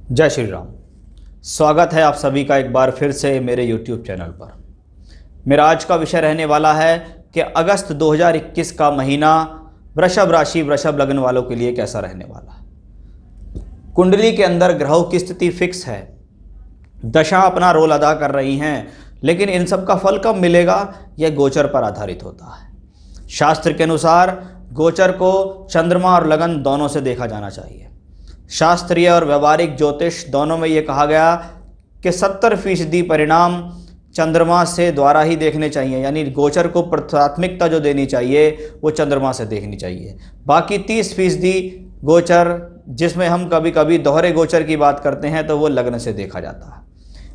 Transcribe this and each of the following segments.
जय श्री राम। स्वागत है आप सभी का एक बार फिर से मेरे YouTube चैनल पर। मेरा आज का विषय रहने वाला है कि अगस्त 2021 का महीना वृषभ राशि वृषभ लग्न वालों के लिए कैसा रहने वाला है। कुंडली के अंदर ग्रहों की स्थिति फिक्स है, दशा अपना रोल अदा कर रही हैं, लेकिन इन सब का फल कब मिलेगा यह गोचर पर आधारित होता है। शास्त्र के अनुसार गोचर को चंद्रमा और लगन दोनों से देखा जाना चाहिए। शास्त्रीय और व्यवहारिक ज्योतिष दोनों में ये कहा गया कि 70% परिणाम चंद्रमा से द्वारा ही देखने चाहिए, यानी गोचर को प्राथमिकता जो देनी चाहिए वो चंद्रमा से देखनी चाहिए। बाकी 30% गोचर, जिसमें हम कभी कभी दोहरे गोचर की बात करते हैं, तो वो लग्न से देखा जाता है।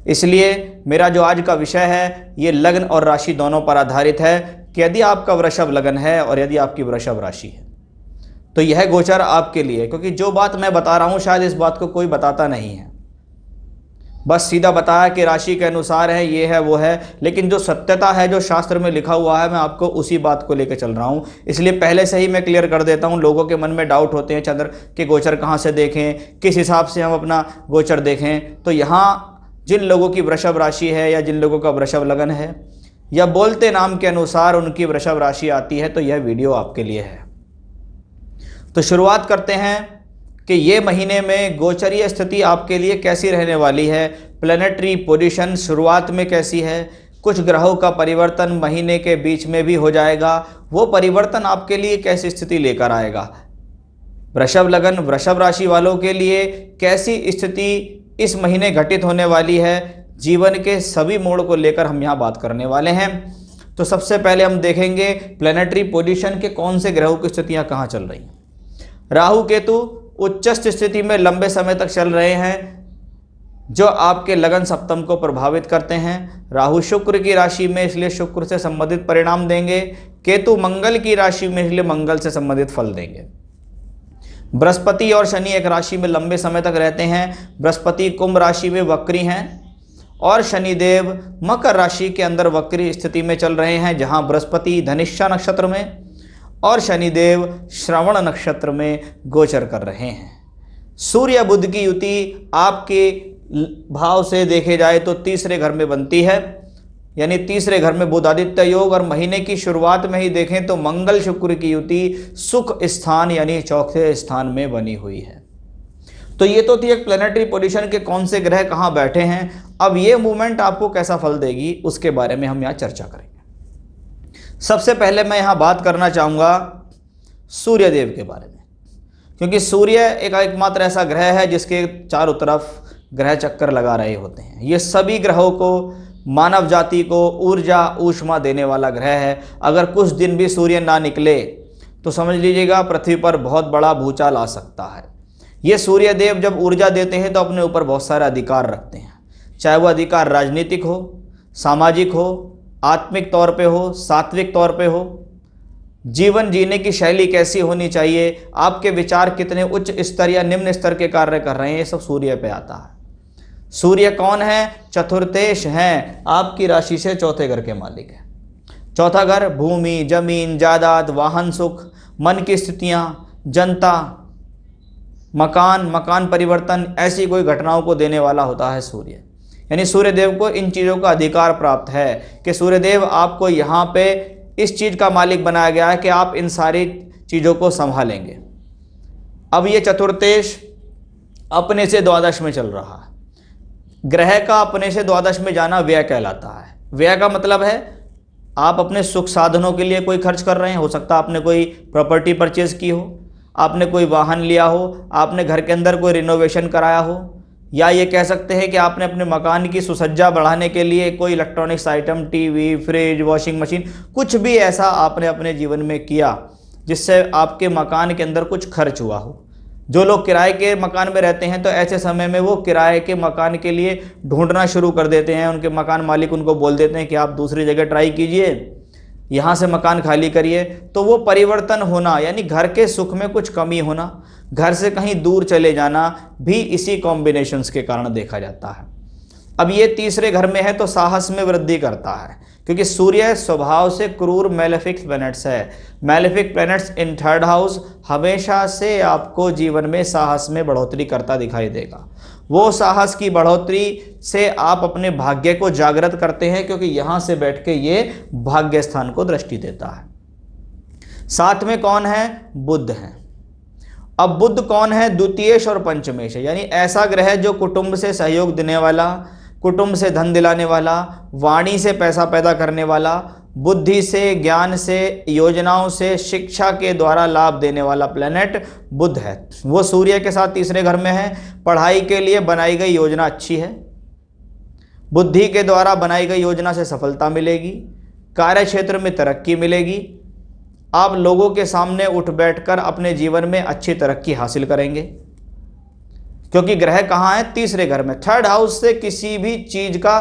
इसलिए मेरा जो आज का विषय है ये लग्न और राशि दोनों पर आधारित है कि यदि आपका वृषभ लग्न है और यदि आपकी वृषभ राशि है तो यह गोचर आपके लिए, क्योंकि जो बात मैं बता रहा हूं शायद इस बात को कोई बताता नहीं है, बस सीधा बताया कि राशि के अनुसार है, ये है वो है, लेकिन जो सत्यता है, जो शास्त्र में लिखा हुआ है, मैं आपको उसी बात को लेकर चल रहा हूं। इसलिए पहले से ही मैं क्लियर कर देता हूं। लोगों के मन में डाउट होते हैं चंद्र के गोचर कहाँ से देखें, किस हिसाब से हम अपना गोचर देखें। तो यहाँ जिन लोगों की वृषभ राशि है या जिन लोगों का वृषभ लगन है या बोलते नाम के अनुसार उनकी वृषभ राशि आती है, तो यह वीडियो आपके लिए है। तो शुरुआत करते हैं कि ये महीने में गोचरीय स्थिति आपके लिए कैसी रहने वाली है। प्लैनेटरी पोजीशन शुरुआत में कैसी है, कुछ ग्रहों का परिवर्तन महीने के बीच में भी हो जाएगा, वो परिवर्तन आपके लिए कैसी स्थिति लेकर आएगा। वृषभ लगन वृषभ राशि वालों के लिए कैसी स्थिति इस महीने घटित होने वाली है, जीवन के सभी मोड़ को लेकर हम यहाँ बात करने वाले हैं। तो सबसे पहले हम देखेंगे प्लैनेटरी पोजीशन के कौन से ग्रहों की स्थितियाँ कहाँ चल रही हैं। राहु केतु उच्चस्थ स्थिति में लंबे समय तक चल रहे हैं, जो आपके लगन सप्तम को प्रभावित करते हैं। राहु शुक्र की राशि में, इसलिए शुक्र से संबंधित परिणाम देंगे। केतु मंगल की राशि में, इसलिए मंगल से संबंधित फल देंगे। बृहस्पति और शनि एक राशि में लंबे समय तक रहते हैं। बृहस्पति कुंभ राशि में वक्री हैं और शनिदेव मकर राशि के अंदर वक्री स्थिति में चल रहे हैं, जहां बृहस्पति धनिष्ठा नक्षत्र में और शनिदेव श्रवण नक्षत्र में गोचर कर रहे हैं। सूर्य बुध की युति आपके भाव से देखे जाए तो तीसरे घर में बनती है, यानी तीसरे घर में बुध आदित्य योग, और महीने की शुरुआत में ही देखें तो मंगल शुक्र की युति सुख स्थान यानी चौथे स्थान में बनी हुई है। तो ये तो थी एक प्लैनेटरी पोजीशन के कौन से ग्रह कहाँ बैठे हैं। अब ये मूवमेंट आपको कैसा फल देगी उसके बारे में हम यहाँ चर्चा करेंगे। सबसे पहले मैं यहाँ बात करना चाहूँगा सूर्य देव के बारे में, क्योंकि सूर्य एकमात्र ऐसा ग्रह है जिसके चारों तरफ ग्रह चक्कर लगा रहे होते हैं। ये सभी ग्रहों को, मानव जाति को ऊर्जा ऊष्मा देने वाला ग्रह है। अगर कुछ दिन भी सूर्य ना निकले तो समझ लीजिएगा पृथ्वी पर बहुत बड़ा भूचाल आ सकता है। ये सूर्य देव जब ऊर्जा देते हैं तो अपने ऊपर बहुत सारे अधिकार रखते हैं, चाहे वह अधिकार राजनीतिक हो, सामाजिक हो, आत्मिक तौर पे हो, सात्विक तौर पे हो, जीवन जीने की शैली कैसी होनी चाहिए, आपके विचार कितने उच्च स्तर या निम्न स्तर के कार्य कर रहे हैं, ये सब सूर्य पे आता है। सूर्य कौन है? चतुर्थेश हैं, आपकी राशि से चौथे घर के मालिक है। चौथा घर भूमि, जमीन, जायदाद, वाहन सुख, मन की स्थितियां, जनता, मकान परिवर्तन, ऐसी कोई घटनाओं को देने वाला होता है सूर्य। यानी सूर्यदेव को इन चीज़ों का अधिकार प्राप्त है कि सूर्यदेव आपको यहाँ पे इस चीज़ का मालिक बनाया गया है कि आप इन सारी चीज़ों को संभालेंगे। अब ये चतुर्थेश अपने से द्वादश में चल रहा है। ग्रह का अपने से द्वादश में जाना व्यय कहलाता है। व्यय का मतलब है आप अपने सुख साधनों के लिए कोई खर्च कर रहे हैं। हो सकता है आपने कोई प्रॉपर्टी परचेज की हो, आपने कोई वाहन लिया हो, आपने घर के अंदर कोई रिनोवेशन कराया हो, या ये कह सकते हैं कि आपने अपने मकान की सुसज्जा बढ़ाने के लिए कोई electronics item, TV, fridge, washing machine, कुछ भी ऐसा आपने अपने जीवन में किया जिससे आपके मकान के अंदर कुछ खर्च हुआ हो। जो लोग किराए के मकान में रहते हैं तो ऐसे समय में वो किराए के मकान के लिए ढूंढना शुरू कर देते हैं। उनके मकान मालिक उनको बोल देते हैं कि आप दूसरी जगह ट्राई कीजिए, यहाँ से मकान खाली करिए। तो वो परिवर्तन होना, यानी घर के सुख में कुछ कमी होना, घर से कहीं दूर चले जाना भी इसी कॉम्बिनेशंस के कारण देखा जाता है। अब ये तीसरे घर में है तो साहस में वृद्धि करता है, क्योंकि सूर्य स्वभाव से क्रूर मैलेफिक प्लैनेट्स है। Malefic planets in third house हमेशा से आपको जीवन में साहस में बढ़ोतरी करता दिखाई देगा। वो साहस की बढ़ोतरी से आप अपने भाग्य को जागृत करते हैं, क्योंकि यहाँ से बैठ के ये भाग्य स्थान को दृष्टि देता है। साथ में कौन है? बुध है। अब बुध कौन है? द्वितीयेश और पंचमेश है, यानी ऐसा ग्रह जो कुटुंब से सहयोग देने वाला, कुटुंब से धन दिलाने वाला, वाणी से पैसा पैदा करने वाला, बुद्धि से, ज्ञान से, योजनाओं से, शिक्षा के द्वारा लाभ देने वाला प्लेनेट बुध है। वो सूर्य के साथ तीसरे घर में है। पढ़ाई के लिए बनाई गई योजना अच्छी है, बुद्धि के द्वारा बनाई गई योजना से सफलता मिलेगी, कार्य क्षेत्र में तरक्की मिलेगी, आप लोगों के सामने उठ बैठकर अपने जीवन में अच्छी तरक्की हासिल करेंगे, क्योंकि ग्रह कहाँ है? तीसरे घर में। थर्ड हाउस से किसी भी चीज का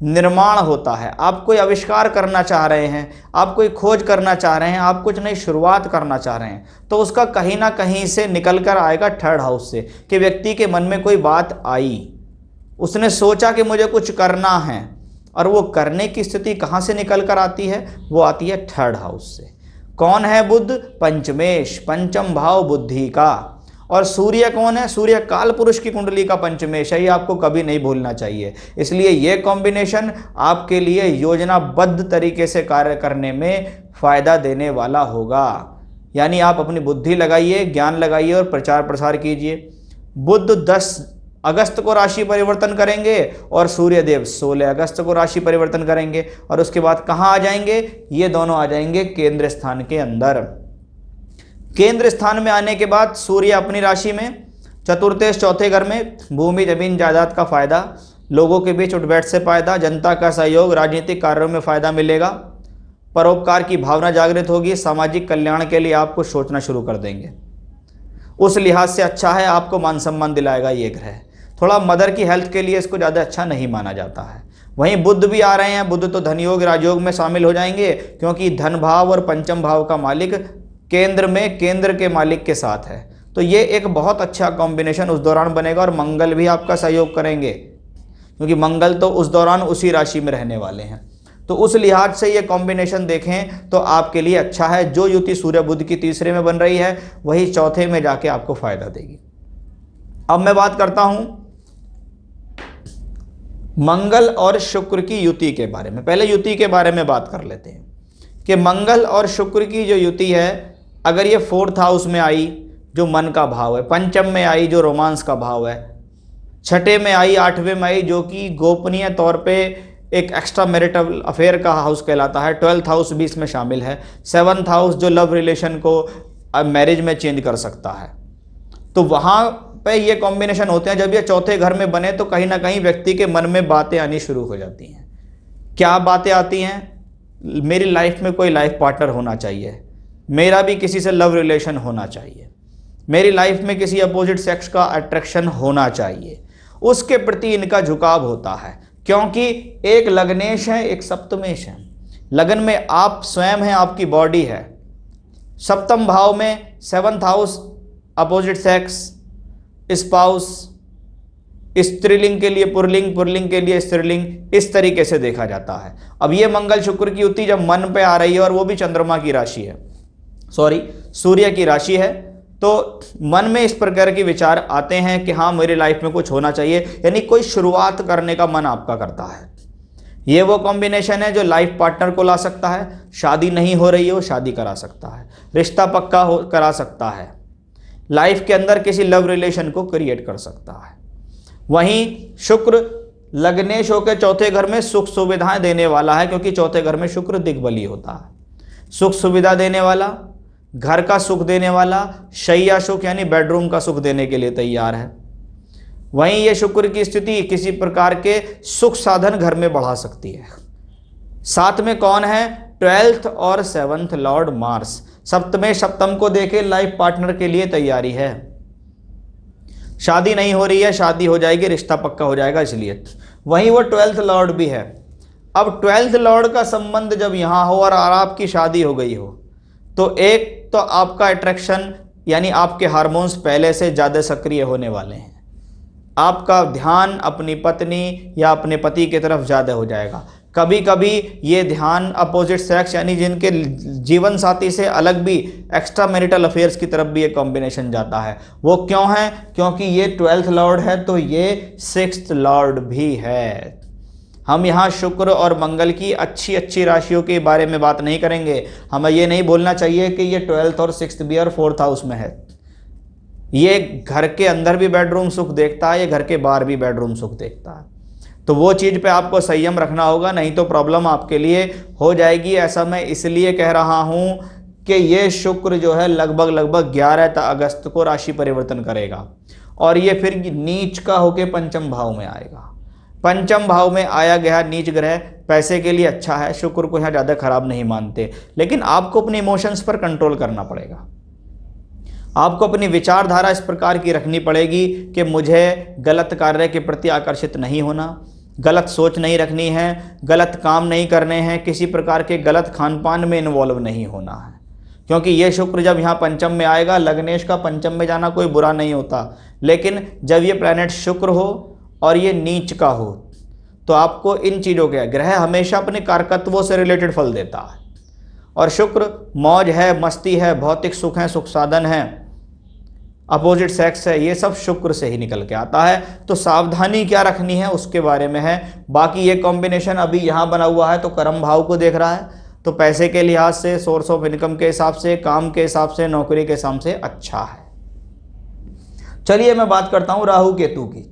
निर्माण होता है। आप कोई आविष्कार करना चाह रहे हैं, आप कोई खोज करना चाह रहे हैं, आप कुछ नई शुरुआत करना चाह रहे हैं, तो उसका कहीं ना कहीं से निकल कर आएगा थर्ड हाउस से, कि व्यक्ति के मन में कोई बात आई, उसने सोचा कि मुझे कुछ करना है, और वो करने की स्थिति कहाँ से निकल कर आती है? वो आती है थर्ड हाउस से। कौन है बुध? पंचमेश, पंचम भाव बुद्धि का। और सूर्य कौन है? सूर्य काल पुरुष की कुंडली का पंचमेश है, ये आपको कभी नहीं भूलना चाहिए। इसलिए ये कॉम्बिनेशन आपके लिए योजनाबद्ध तरीके से कार्य करने में फायदा देने वाला होगा। यानी आप अपनी बुद्धि लगाइए, ज्ञान लगाइए और प्रचार प्रसार कीजिए। बुध 10 अगस्त को राशि परिवर्तन करेंगे और सूर्यदेव 16 अगस्त को राशि परिवर्तन करेंगे, और उसके बाद कहाँ आ जाएंगे? ये दोनों आ जाएंगे केंद्र स्थान के अंदर। केंद्र स्थान में आने के बाद सूर्य अपनी राशि में, चतुर्थेश चौथे घर में, भूमि जमीन जायदाद का फायदा, लोगों के बीच उठ बैठ से फायदा, जनता का सहयोग, राजनीतिक कार्यों में फायदा मिलेगा, परोपकार की भावना जागृत होगी, सामाजिक कल्याण के लिए आपको सोचना शुरू कर देंगे। उस लिहाज से अच्छा है, आपको मान सम्मान दिलाएगा ये ग्रह। थोड़ा मदर की हेल्थ के लिए इसको ज़्यादा अच्छा नहीं माना जाता है। वहीं बुध भी आ रहे हैं, बुध तो धनयोग राजयोग में शामिल हो जाएंगे, क्योंकि धन भाव और पंचम भाव का मालिक केंद्र में केंद्र के मालिक के साथ है। तो ये एक बहुत अच्छा कॉम्बिनेशन उस दौरान बनेगा, और मंगल भी आपका सहयोग करेंगे, क्योंकि मंगल तो उस दौरान उसी राशि में रहने वाले हैं। तो उस लिहाज से ये कॉम्बिनेशन देखें तो आपके लिए अच्छा है। जो युति सूर्य बुध की तीसरे में बन रही है, वही चौथे में जाके आपको फायदा देगी। अब मैं बात करता हूं मंगल और शुक्र की युति के बारे में। पहले युति के बारे में बात कर लेते हैं कि मंगल और शुक्र की जो युति है, अगर ये 4th हाउस में आई जो मन का भाव है, पंचम में आई जो रोमांस का भाव है, छठे में आई, 8वें में आई जो कि गोपनीय तौर पे एक एक्स्ट्रा मैरिटल अफेयर का हाउस कहलाता है, 12th हाउस भी इसमें शामिल है, 7th हाउस जो लव रिलेशन को मैरिज में चेंज कर सकता है, तो वहाँ पे ये कॉम्बिनेशन होते हैं। जब ये चौथे घर में बने तो कहीं ना कहीं व्यक्ति के मन में बातें आनी शुरू हो जाती हैं। क्या बातें आती हैं? मेरी लाइफ में कोई लाइफ पार्टनर होना चाहिए, मेरा भी किसी से लव रिलेशन होना चाहिए, मेरी लाइफ में किसी अपोजिट सेक्स का अट्रैक्शन होना चाहिए, उसके प्रति इनका झुकाव होता है। क्योंकि एक लग्नेश है, एक सप्तमेश है। लगन में आप स्वयं हैं, आपकी बॉडी है। सप्तम भाव में 7th house opposite sex, spouse, स्त्रीलिंग के लिए पुरलिंग, पुरलिंग के लिए स्त्रीलिंग, इस तरीके से देखा जाता है। अब ये मंगल शुक्र की युति जब मन पे आ रही है, और वो भी चंद्रमा की राशि है, सूर्य की राशि है, तो मन में इस प्रकार के विचार आते हैं कि हाँ मेरी लाइफ में कुछ होना चाहिए, यानी कोई शुरुआत करने का मन आपका करता है। ये वो कॉम्बिनेशन है जो लाइफ पार्टनर को ला सकता है। शादी नहीं हो रही है, वो शादी करा सकता है, रिश्ता पक्का करा सकता है, लाइफ के अंदर किसी लव रिलेशन को क्रिएट कर सकता है। वहीं शुक्र लग्नेश होकर चौथे घर में सुख सुविधाएं देने वाला है, क्योंकि चौथे घर में शुक्र दिग्बली होता है। सुख सुविधा देने वाला, घर का सुख देने वाला, शैया सुख यानी बेडरूम का सुख देने के लिए तैयार है। वहीं ये शुक्र की स्थिति किसी प्रकार के सुख साधन घर में बढ़ा सकती है। साथ में कौन है? 12th और 7th लॉर्ड मार्स। सप्तमें सप्तम को देखे लाइफ पार्टनर के लिए तैयारी है। शादी नहीं हो रही है, शादी हो जाएगी, रिश्ता पक्का हो जाएगा, इसलिए। वहीं वो 12th लॉर्ड भी है। अब 12th लॉर्ड का संबंध जब यहाँ हो और आपकी शादी हो गई हो, तो एक तो आपका अट्रैक्शन यानी आपके हार्मोन्स पहले से ज़्यादा सक्रिय होने वाले हैं। आपका ध्यान अपनी पत्नी या अपने पति की तरफ ज़्यादा हो जाएगा। कभी कभी ये ध्यान अपोजिट सेक्स यानी जिनके जीवन साथी से अलग भी एक्स्ट्रा मैरिटल अफेयर्स की तरफ भी ये कॉम्बिनेशन जाता है। वो क्यों है? क्योंकि ये 12th लॉर्ड है तो ये 6th लॉर्ड भी है। हम यहाँ शुक्र और मंगल की अच्छी अच्छी राशियों के बारे में बात नहीं करेंगे। हमें ये नहीं बोलना चाहिए कि ये 12th और 6th भी और 4th हाउस में है। ये घर के अंदर भी बेडरूम सुख देखता है, ये घर के बाहर भी बेडरूम सुख देखता है। तो वो चीज़ पे आपको संयम रखना होगा, नहीं तो प्रॉब्लम आपके लिए हो जाएगी। ऐसा मैं इसलिए कह रहा हूँ कि ये शुक्र जो है लगभग 11 अगस्त को राशि परिवर्तन करेगा और ये फिर नीच का होके पंचम भाव में आएगा। पंचम भाव में आया गया नीच ग्रह पैसे के लिए अच्छा है, शुक्र को यहाँ ज़्यादा खराब नहीं मानते, लेकिन आपको अपने इमोशंस पर कंट्रोल करना पड़ेगा। आपको अपनी विचारधारा इस प्रकार की रखनी पड़ेगी कि मुझे गलत कार्य के प्रति आकर्षित नहीं होना, गलत सोच नहीं रखनी है, गलत काम नहीं करने हैं, किसी प्रकार के गलत खान पान में इन्वॉल्व नहीं होना है। क्योंकि ये शुक्र जब यहाँ पंचम में आएगा, लग्नेश का पंचम में जाना कोई बुरा नहीं होता, लेकिन जब ये प्लैनेट शुक्र हो और ये नीच का हो तो आपको इन चीज़ों के ग्रह हमेशा अपने कारकत्वों से रिलेटेड फल देता है। और शुक्र मौज है, मस्ती है, भौतिक सुख है, सुख साधन है, अपोजिट सेक्स है, ये सब शुक्र से ही निकल के आता है। तो सावधानी क्या रखनी है उसके बारे में है। बाकी ये कॉम्बिनेशन अभी यहाँ बना हुआ है तो कर्म भाव को देख रहा है, तो पैसे के लिहाज से, सोर्स ऑफ इनकम के हिसाब से, काम के हिसाब से, नौकरी के हिसाब से अच्छा है। चलिए मैं बात करता हूँ राहु केतु की,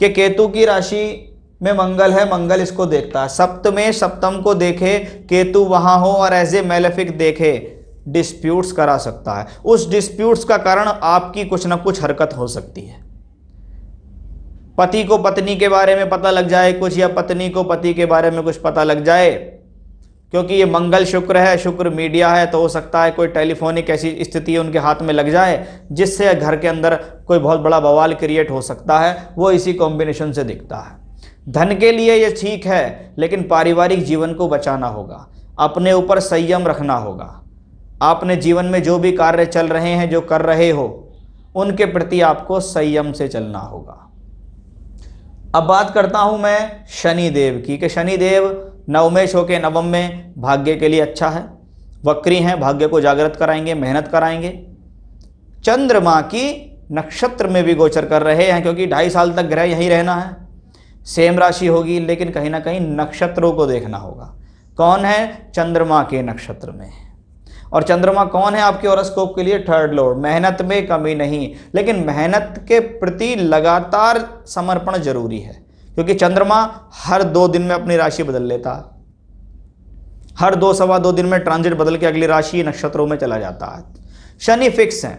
कि केतु की राशि में मंगल है, मंगल इसको देखता है, सप्तमें सप्तम को देखे, केतु वहाँ हो और एज ए मैलेफिक देखे, डिस्प्यूट्स करा सकता है। उस डिस्प्यूट्स का कारण आपकी कुछ ना कुछ हरकत हो सकती है। पति को पत्नी के बारे में पता लग जाए कुछ, या पत्नी को पति के बारे में कुछ पता लग जाए, क्योंकि ये मंगल शुक्र है, शुक्र मीडिया है, तो हो सकता है कोई टेलीफोनिक ऐसी स्थिति उनके हाथ में लग जाए जिससे घर के अंदर कोई बहुत बड़ा बवाल क्रिएट हो सकता है। वो इसी कॉम्बिनेशन से दिखता है। धन के लिए ये ठीक है, लेकिन पारिवारिक जीवन को बचाना होगा, अपने ऊपर संयम रखना होगा। आपने जीवन में जो भी कार्य चल रहे हैं, जो कर रहे हो, उनके प्रति आपको संयम से चलना होगा। अब बात करता हूं मैं शनिदेव की, कि शनिदेव नवमेश होके नवम में भाग्य के लिए अच्छा है, वक्री हैं, भाग्य को जागृत कराएंगे, मेहनत कराएंगे। चंद्रमा की नक्षत्र में भी गोचर कर रहे हैं, क्योंकि 2.5 साल तक ग्रह यहीं रहना है, सेम राशि होगी, लेकिन कहीं ना कहीं नक्षत्रों को देखना होगा। कौन है? चंद्रमा के नक्षत्र में। और चंद्रमा कौन है आपके हॉरोस्कोप के लिए? 3rd Lord. मेहनत में कमी नहीं, लेकिन मेहनत के प्रति लगातार समर्पण जरूरी है, क्योंकि चंद्रमा हर 2 दिन में अपनी राशि बदल लेता है, हर 2 सवा 2 दिन में ट्रांजिट बदल के अगली राशि नक्षत्रों में चला जाता है। शनि फिक्स है।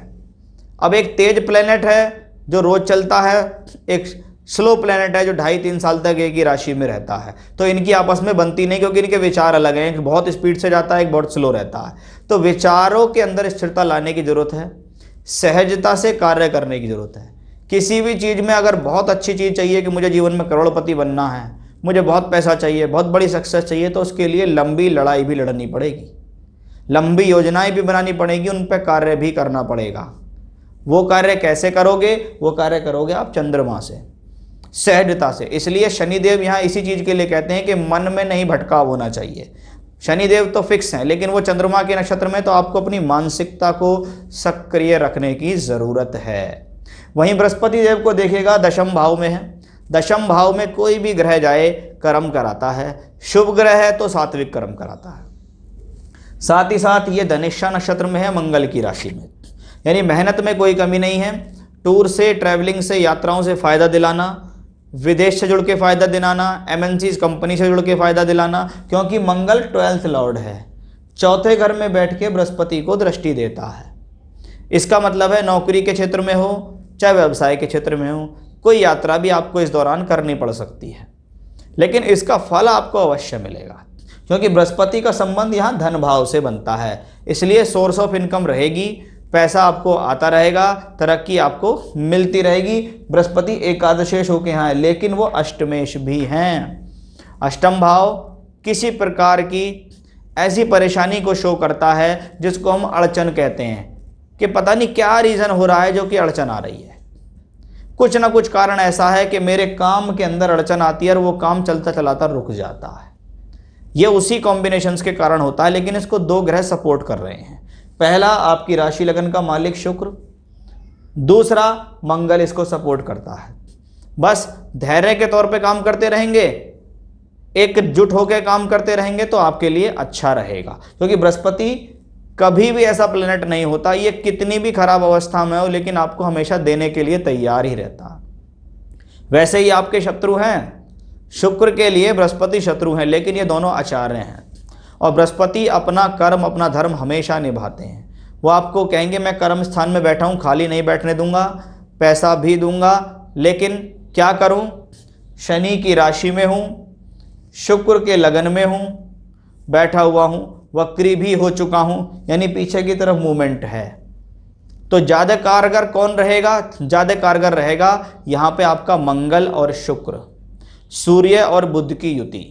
अब एक तेज प्लेनेट है जो रोज चलता है, एक स्लो प्लेनेट है जो 2.5-3 साल तक एक ही राशि में रहता है, तो इनकी आपस में बनती नहीं, क्योंकि इनके विचार अलग हैं। एक बहुत स्पीड से जाता है, एक बहुत स्लो रहता है। तो विचारों के अंदर स्थिरता लाने की जरूरत है, सहजता से कार्य करने की जरूरत है। किसी भी चीज़ में अगर बहुत अच्छी चीज़ चाहिए कि मुझे जीवन में करोड़पति बनना है, मुझे बहुत पैसा चाहिए, बहुत बड़ी सक्सेस चाहिए, तो उसके लिए लंबी लड़ाई भी लड़नी पड़ेगी, लंबी योजनाएं भी बनानी पड़ेगी, उन पर कार्य भी करना पड़ेगा। वो कार्य कैसे करोगे? वो कार्य करोगे आप चंद्रमा से, सहजता से। इसलिए शनिदेव यहाँ इसी चीज़ के लिए कहते हैं कि मन में नहीं भटकाव होना चाहिए। शनिदेव तो फिक्स हैं, लेकिन वो चंद्रमा के नक्षत्र में, तो आपको अपनी मानसिकता को सक्रिय रखने की ज़रूरत है। वहीं बृहस्पति देव को देखिएगा, 10म भाव में है। 10म भाव में कोई भी ग्रह जाए कर्म कराता है, शुभ ग्रह है तो सात्विक कर्म कराता है। साथ ही साथ ये धनिष्ठा नक्षत्र में है, मंगल की राशि में, यानी मेहनत में कोई कमी नहीं है। टूर से, ट्रैवलिंग से, यात्राओं से फ़ायदा दिलाना, विदेश से जुड़ के फ़ायदा दिलाना, MNCs कंपनी से जुड़ के फ़ायदा दिलाना, क्योंकि मंगल 12th लॉर्ड है, 4थे घर में बैठ के बृहस्पति को दृष्टि देता है। इसका मतलब है नौकरी के क्षेत्र में हो चाहे व्यवसाय के क्षेत्र में हो, कोई यात्रा भी आपको इस दौरान करनी पड़ सकती है, लेकिन इसका फल आपको अवश्य मिलेगा, क्योंकि बृहस्पति का संबंध यहाँ धन भाव से बनता है। इसलिए सोर्स ऑफ इनकम रहेगी, पैसा आपको आता रहेगा, तरक्की आपको मिलती रहेगी। बृहस्पति एकादशेश होके यहाँ है, लेकिन वो अष्टमेश भी हैं। अष्टम भाव किसी प्रकार की ऐसी परेशानी को शो करता है जिसको हम अड़चन कहते हैं, कि पता नहीं क्या रीज़न हो रहा है जो कि अड़चन आ रही है। कुछ ना कुछ कारण ऐसा है कि मेरे काम के अंदर अड़चन आती है और वो काम चलता चलाता रुक जाता है। ये उसी कॉम्बिनेशंस के कारण होता है, लेकिन इसको दो ग्रह सपोर्ट कर रहे हैं। पहला आपकी राशि लगन का मालिक शुक्र, दूसरा मंगल इसको सपोर्ट करता है। बस धैर्य के तौर पे काम करते रहेंगे, एकजुट होकर काम करते रहेंगे तो आपके लिए अच्छा रहेगा, क्योंकि बृहस्पति कभी भी ऐसा प्लेनेट नहीं होता, ये कितनी भी खराब अवस्था में हो लेकिन आपको हमेशा देने के लिए तैयार ही रहता है। वैसे ही आपके शत्रु हैं, शुक्र के लिए बृहस्पति शत्रु हैं, लेकिन ये दोनों आचार्य हैं और बृहस्पति अपना कर्म अपना धर्म हमेशा निभाते हैं। वो आपको कहेंगे मैं कर्म स्थान में बैठा हूँ, खाली नहीं बैठने दूंगा, पैसा भी दूंगा, लेकिन क्या करूं, शनि की राशि में हूं, शुक्र के लगन में हूं, बैठा हुआ हूं, वक्री भी हो चुका हूं, यानी पीछे की तरफ मूवमेंट है। तो ज़्यादा कारगर कौन रहेगा? ज़्यादा कारगर रहेगा यहाँ पे आपका मंगल और शुक्र, सूर्य और बुध की युति,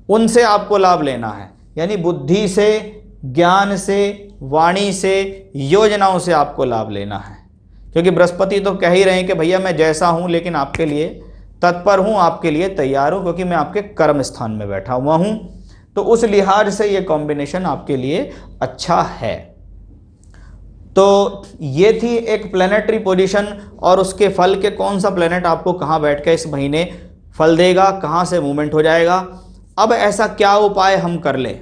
उनसे आपको लाभ लेना है। यानी बुद्धि से, ज्ञान से, वाणी से, योजनाओं से आपको लाभ लेना है, क्योंकि बृहस्पति तो कह ही रहे हैं कि भैया मैं जैसा हूं लेकिन आपके लिए तत्पर हूं, आपके लिए तैयार हूं, क्योंकि मैं आपके कर्म स्थान में बैठा हुआ हूं। तो उस लिहाज से ये कॉम्बिनेशन आपके लिए अच्छा है। तो ये थी एक प्लैनेटरी पोजीशन और उसके फल के कौन सा प्लैनेट आपको कहाँ बैठ के इस महीने फल देगा, कहाँ से मूवमेंट हो जाएगा। अब ऐसा क्या उपाय हम कर लें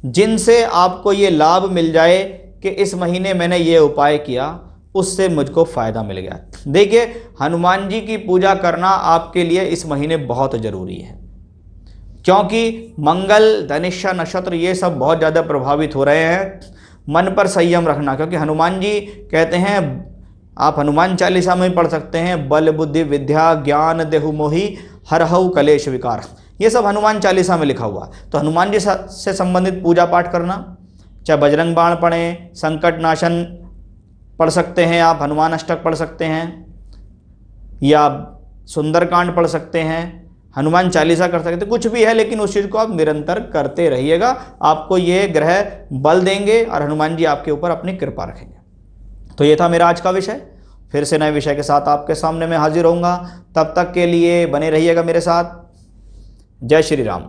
जिनसे आपको ये लाभ मिल जाए कि इस महीने मैंने ये उपाय किया, उससे मुझको फ़ायदा मिल गया। देखिए, हनुमान जी की पूजा करना आपके लिए इस महीने बहुत ज़रूरी है, क्योंकि मंगल, धनिष्ठा नक्षत्र ये सब बहुत ज़्यादा प्रभावित हो रहे हैं। मन पर संयम रखना, क्योंकि हनुमान जी कहते हैं, आप हनुमान चालीसा में पढ़ सकते हैं, बल बुद्धि विद्या ज्ञान देहु मोहि हरहु कलेश विकार, ये सब हनुमान चालीसा में लिखा हुआ। तो हनुमान जी से संबंधित पूजा पाठ करना, चाहे बजरंग बाण पढ़ें, संकट नाशन पढ़ सकते हैं आप, हनुमान अष्टक पढ़ सकते हैं, या सुंदरकांड पढ़ सकते हैं, हनुमान चालीसा कर सकते हैं, कुछ भी है, लेकिन उस चीज़ को आप निरंतर करते रहिएगा। आपको ये ग्रह बल देंगे और हनुमान जी आपके ऊपर अपनी कृपा रखेंगे। तो ये था मेरा आज का विषय। फिर से नए विषय के साथ आपके सामने मैं हाजिर होऊंगा। तब तक के लिए बने रहिएगा मेरे साथ। जय श्री राम।